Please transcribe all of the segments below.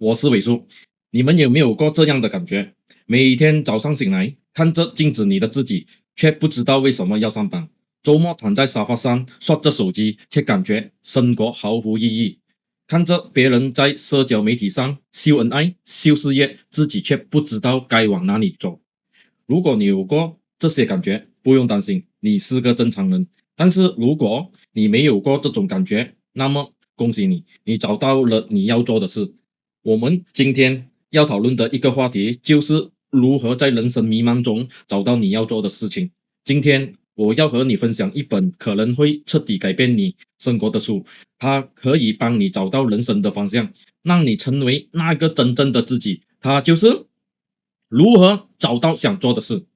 我是伟叔。你们有没有过这样的感觉？每天早上醒来，看着镜子里的自己，却不知道为什么要上班；周末躺在沙发上刷着手机，却感觉生活毫无意义；看着别人在社交媒体上秀恩爱、秀事业，自己却不知道该往哪里走。如果你有过这些感觉，不用担心，你是个正常人。但是如果你没有过这种感觉，那么恭喜你，你找到了你要做的事。我们今天要讨论的一个话题就是如何在人生迷茫中找到你要做的事情。今天我要和你分享一本可能会彻底改变你生活的书，它可以帮你找到人生的方向，让你成为那个真正的自己。它就是如何找到想做的事。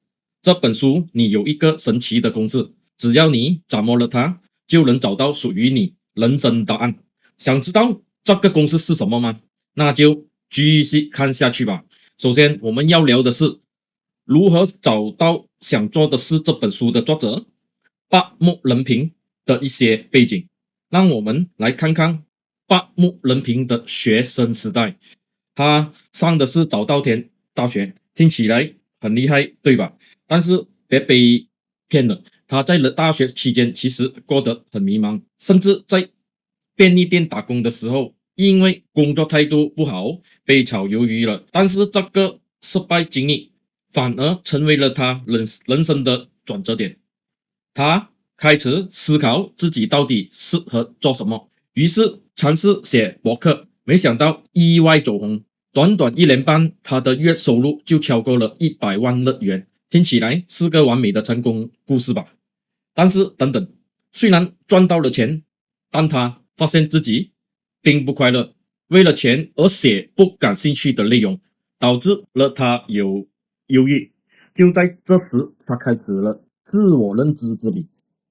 这本书你有一个神奇的公式，只要你掌握了它，就能找到属于你人生答案。想知道这个公式是什么吗？那就继续看下去吧。首先，我们要聊的是如何找到想做的事。这本书的作者八木仁平的一些背景，让我们来看看八木仁平的学生时代。他上的是早稻田大学，听起来很厉害，对吧？但是别被骗了，他在大学期间其实过得很迷茫，甚至在便利店打工的时候，因为工作态度不好被炒鱿鱼了。但是这个失败经历反而成为了他人生的转折点。他开始思考自己到底适合做什么，于是尝试写博客，没想到意外走红。短短1年半，他的月收入就超过了100万日元，听起来是个完美的成功故事吧？但是等等，虽然赚到了钱，但他发现自己并不快乐，为了钱而写不感兴趣的内容，导致了他有忧郁。就在这时，他开始了自我认知之旅。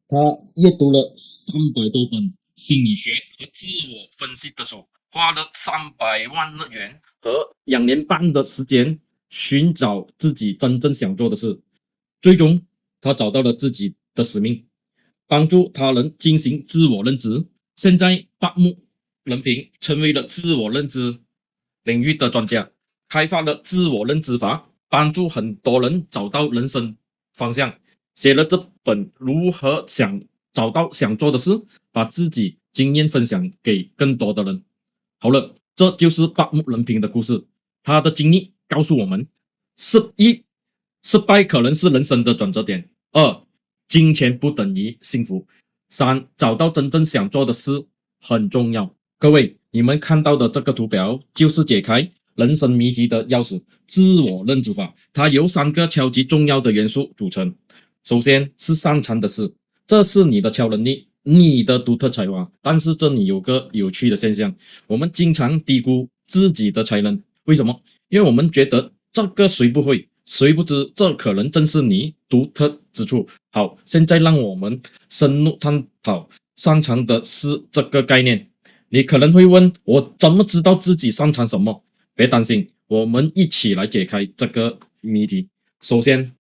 他阅读了300多本心理学和自我分析的书，花了300万日元和2年半的时间寻找自己真正想做的事。最终，他找到了自己的使命，帮助他人进行自我认知。现在，八木仁平成为了自我认知领域的专家，开发了自我认知法，帮助很多人找到人生方向。写了这本如何找到想做的事，把自己经验分享给更多的人。好了，这就是八木仁平的故事。他的经历告诉我们：失败可能是人生的转折点；二，金钱不等于幸福；三，找到真正想做的事很重要。各位，你们看到的这个图表就是解开人生谜题的钥匙——自我认知法。它由3个超级重要的元素组成。首先是擅长的事，这是你的超能力，你的独特才华。但是这里有个有趣的现象，我们经常低估自己的才能。为什么？因为我们觉得这个谁不会，谁不知这可能正是你独特之处。好，现在让我们深入探讨擅长的是这个概念。你可能会问，我怎么知道自己擅长什么？别担心，我们一起来解开这个谜题。首先，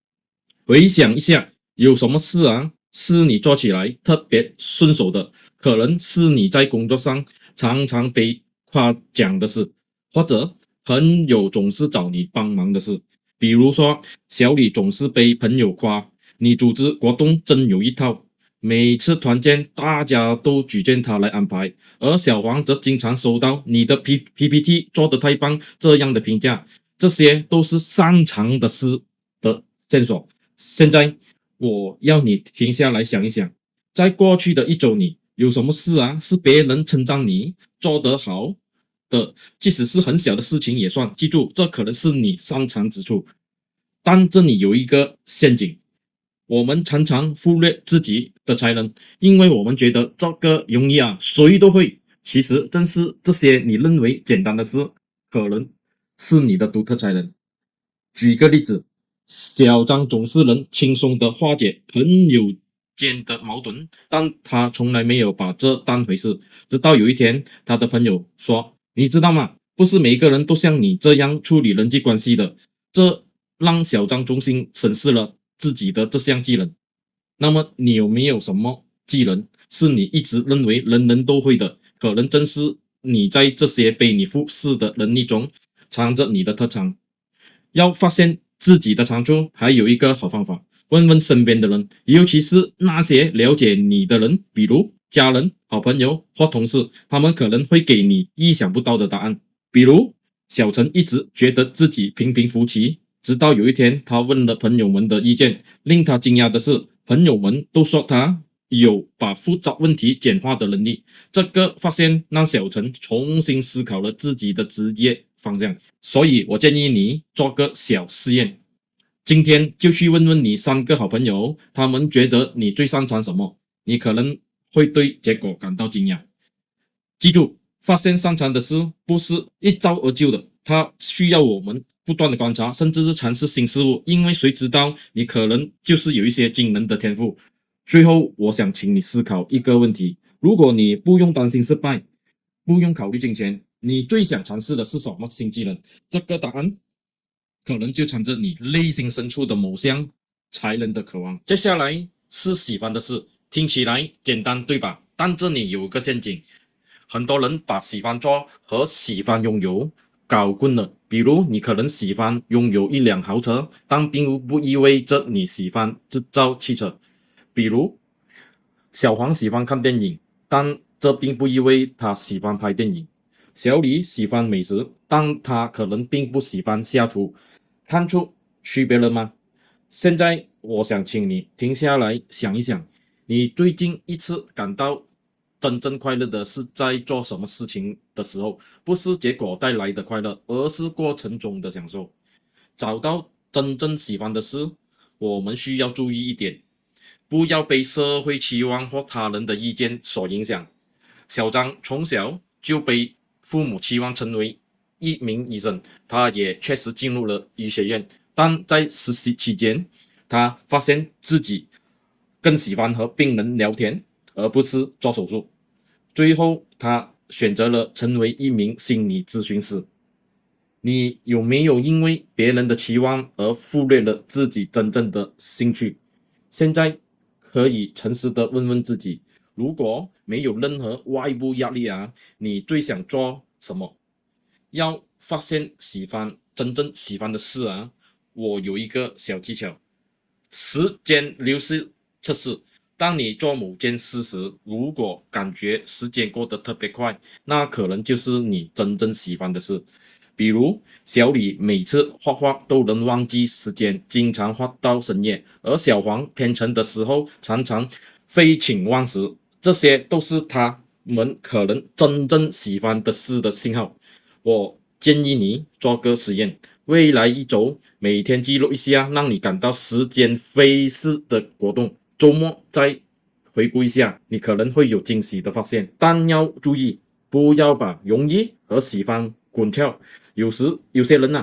回想一下，有什么事啊是你做起来特别顺手的？可能是你在工作上常常被夸奖的事，或者朋友总是找你帮忙的事。比如说，小李总是被朋友夸你组织活动真有一套，每次团建大家都举荐他来安排，而小黄则经常收到你的 PPT 做得太棒这样的评价。这些都是擅长的事的线索。现在我要你停下来想一想，在过去的一周里，有什么事啊是别人称赞你做得好的？即使是很小的事情也算。记住，这可能是你擅长之处。但这里有一个陷阱，我们常常忽略自己的才能，因为我们觉得这个容易啊，谁都会。其实正是这些你认为简单的事，可能是你的独特才能。举个例子，小张总是能轻松地化解朋友间的矛盾，但他从来没有把这当回事。直到有一天，他的朋友说：“你知道吗？不是每个人都像你这样处理人际关系的。”这让小张重新审视了自己的这项技能。那么，你有没有什么技能是你一直认为人人都会的？可能正是你在这些被你忽视的能力中藏着你的特长。要发现自己的长处，还有一个好方法，问问身边的人，尤其是那些了解你的人，比如家人、好朋友或同事，他们可能会给你意想不到的答案。比如小陈一直觉得自己平平无奇，直到有一天他问了朋友们的意见，令他惊讶的是，朋友们都说他有把复杂问题简化的能力。这个发现让小陈重新思考了自己的职业方向。所以我建议你做个小试验，今天就去问问你3个好朋友，他们觉得你最擅长什么，你可能会对结果感到惊讶。记住，发现擅长的事不是一朝而就的，它需要我们不断的观察，甚至是尝试新事物，因为谁知道你可能就是有一些惊人的天赋。最后，我想请你思考一个问题：如果你不用担心失败，不用考虑金钱，你最想尝试的是什么新技能？这个答案可能就藏着你内心深处的某项才能的渴望。接下来是喜欢的事，听起来简单对吧？但这里有个陷阱，很多人把喜欢做和喜欢拥有搞混了。比如你可能喜欢拥有一辆豪车，但并不意味着你喜欢制造汽车。比如小黄喜欢看电影，但这并不意味他喜欢拍电影。小李喜欢美食，但他可能并不喜欢下厨。看出区别了吗？现在我想请你停下来想一想，你最近一次感到真正快乐的是在做什么事情的时候？不是结果带来的快乐，而是过程中的享受。找到真正喜欢的事，我们需要注意一点，不要被社会期望或他人的意见所影响。小张从小就被父母期望成为一名医生，他也确实进入了医学院，但在实习期间，他发现自己更喜欢和病人聊天，而不是做手术。最后，他选择了成为一名心理咨询师。你有没有因为别人的期望而忽略了自己真正的兴趣？现在可以诚实的问问自己，如果没有任何外部压力你最想做什么？要发现真正喜欢的事我有一个小技巧：时间流逝测试。当你做某件事时，如果感觉时间过得特别快，那可能就是你真正喜欢的事。比如小李每次画画都能忘记时间，经常画到深夜，而小黄编程的时候常常废寝忘食，这些都是他们可能真正喜欢的事的信号。我建议你做个实验，未来1周每天记录一下让你感到时间飞逝的活动，周末再回顾一下，你可能会有惊喜的发现。但要注意，不要把容易和喜欢滚跳。有时有些人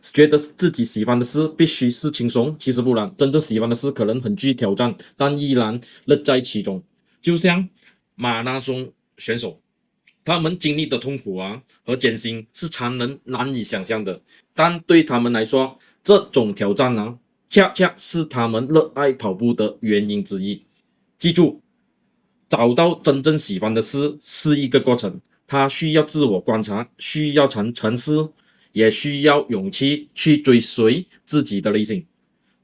觉得自己喜欢的事必须是轻松，其实不然，真正喜欢的事可能很具挑战，但依然乐在其中。就像马拉松选手，他们经历的痛苦和艰辛是常人难以想象的，但对他们来说，这种挑战恰恰是他们热爱跑步的原因之一。记住，找到真正喜欢的事是一个过程，它需要自我观察，需要尝试，也需要勇气去追随自己的内心。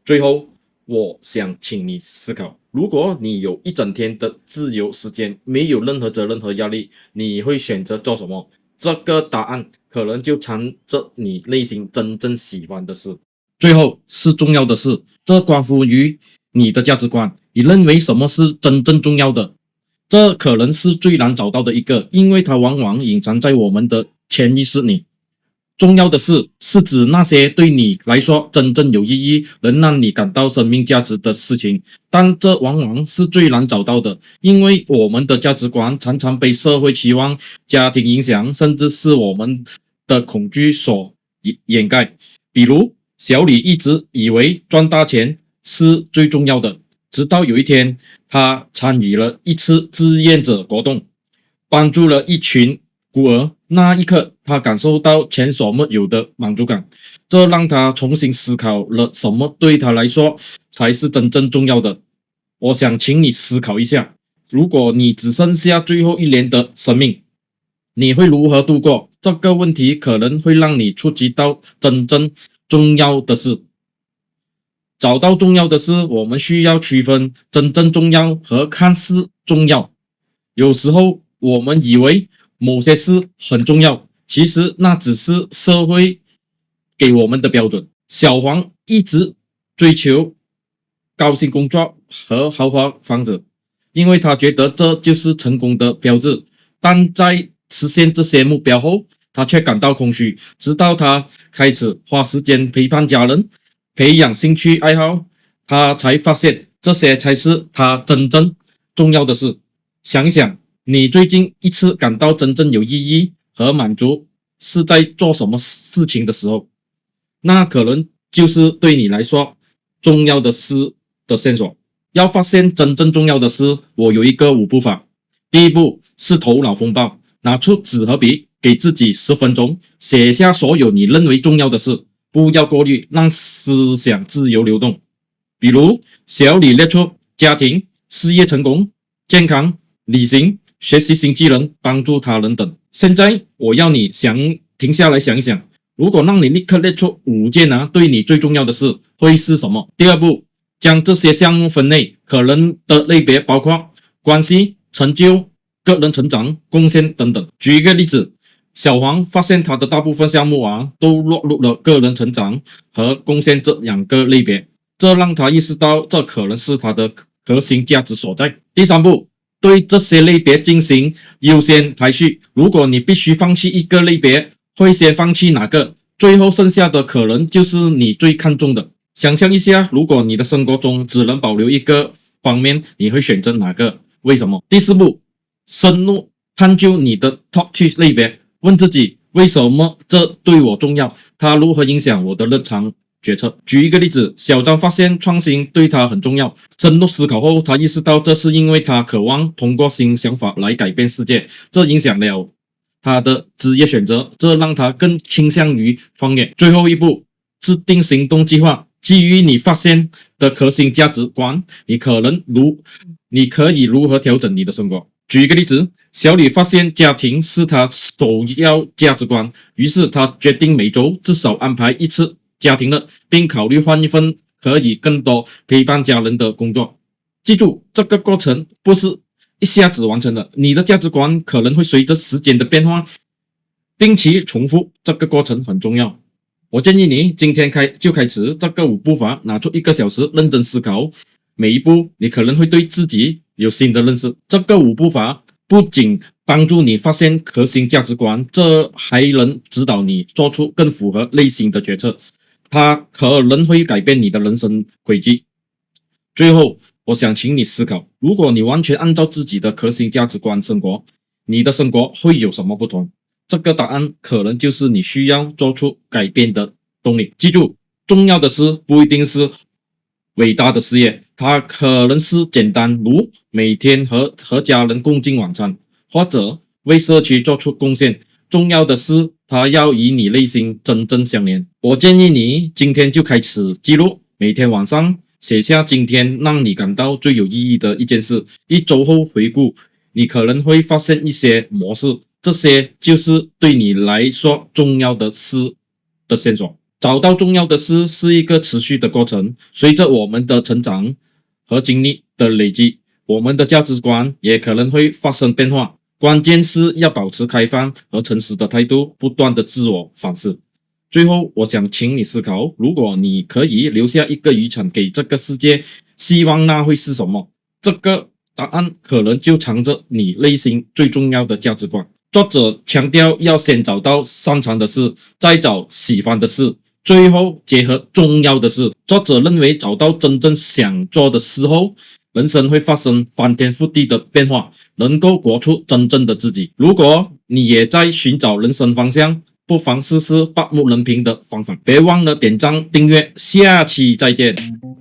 最后，我想请你思考，如果你有一整天的自由时间，没有任何责任和压力，你会选择做什么？这个答案可能就藏着你内心真正喜欢的事。最后是重要的事，这关乎于你的价值观，你认为什么是真正重要的？这可能是最难找到的一个，因为它往往隐藏在我们的潜意识里。重要的事是指那些对你来说真正有意义、能让你感到生命价值的事情，但这往往是最难找到的，因为我们的价值观常常被社会期望、家庭影响，甚至是我们的恐惧所掩盖。比如，小李一直以为赚大钱是最重要的，直到有一天，他参与了一次志愿者活动，帮助了一群孤儿。那一刻，他感受到前所未有的满足感，这让他重新思考了什么对他来说才是真正重要的。我想请你思考一下，如果你只剩下最后1年的生命，你会如何度过？这个问题可能会让你触及到真正重要的事。找到重要的事，我们需要区分真正重要和看似重要。有时候我们以为某些事很重要，其实那只是社会给我们的标准。小黄一直追求高薪工作和豪华房子，因为他觉得这就是成功的标志。但在实现这些目标后，他却感到空虚。直到他开始花时间陪伴家人，培养兴趣爱好，他才发现这些才是他真正重要的事。想一想，你最近一次感到真正有意义和满足是在做什么事情的时候？那可能就是对你来说重要的事的线索。要发现真正重要的事，我有一个5步法。第一步是头脑风暴，拿出纸和笔，给自己10分钟，写下所有你认为重要的事，不要过滤，让思想自由流动。比如小李列出家庭、事业成功、健康、旅行、学习新技能、帮助他人等。现在我要你停下来想一想，如果让你立刻列出5件对你最重要的事，会是什么？第二步，将这些项目分类，可能的类别包括关系、成就、个人成长、贡献等等。举一个例子，小黄发现他的大部分项目都落入了个人成长和贡献这2个类别，这让他意识到这可能是他的核心价值所在。第三步，对这些类别进行优先排序，如果你必须放弃一个类别，会先放弃哪个？最后剩下的可能就是你最看重的。想象一下，如果你的生活中只能保留一个方面，你会选择哪个？为什么？第4步，深入探究你的 top 2类别，问自己为什么这对我重要，它如何影响我的日常决策。举一个例子，小张发现创新对他很重要，深入思考后，他意识到这是因为他渴望通过新想法来改变世界，这影响了他的职业选择，这让他更倾向于创业。最后一步，制定行动计划，基于你发现的核心价值观，你可以如何调整你的生活。举一个例子，小李发现家庭是他首要价值观，于是他决定每周至少安排1次家庭日，并考虑换一份可以更多陪伴家人的工作。记住，这个过程不是一下子完成的，你的价值观可能会随着时间的变化定期重复，这个过程很重要。我建议你今天开始这个5步法，拿出1个小时认真思考每一步，你可能会对自己有新的认识。这个5步法不仅帮助你发现核心价值观，这还能指导你做出更符合内心的决策，它可能会改变你的人生轨迹。最后，我想请你思考，如果你完全按照自己的核心价值观生活，你的生活会有什么不同？这个答案可能就是你需要做出改变的动力。记住，重要的事不一定是伟大的事业，它可能是简单如每天和家人共进晚餐，或者为社区做出贡献。重要的是，它要与你内心真正相连。我建议你今天就开始记录，每天晚上写下今天让你感到最有意义的一件事，1周后回顾，你可能会发现一些模式，这些就是对你来说重要的事的线索。找到重要的事是一个持续的过程，随着我们的成长和经历的累积，我们的价值观也可能会发生变化。关键是要保持开放和诚实的态度，不断的自我反思。最后，我想请你思考，如果你可以留下一个遗产给这个世界，希望那会是什么？这个答案可能就藏着你内心最重要的价值观。作者强调要先找到擅长的事，再找喜欢的事，最后结合重要的事。作者认为找到真正想做的事后，人生会发生翻天覆地的变化，能够活出真正的自己。如果你也在寻找人生方向，不妨试试八木人平的方法。别忘了点赞订阅，下期再见。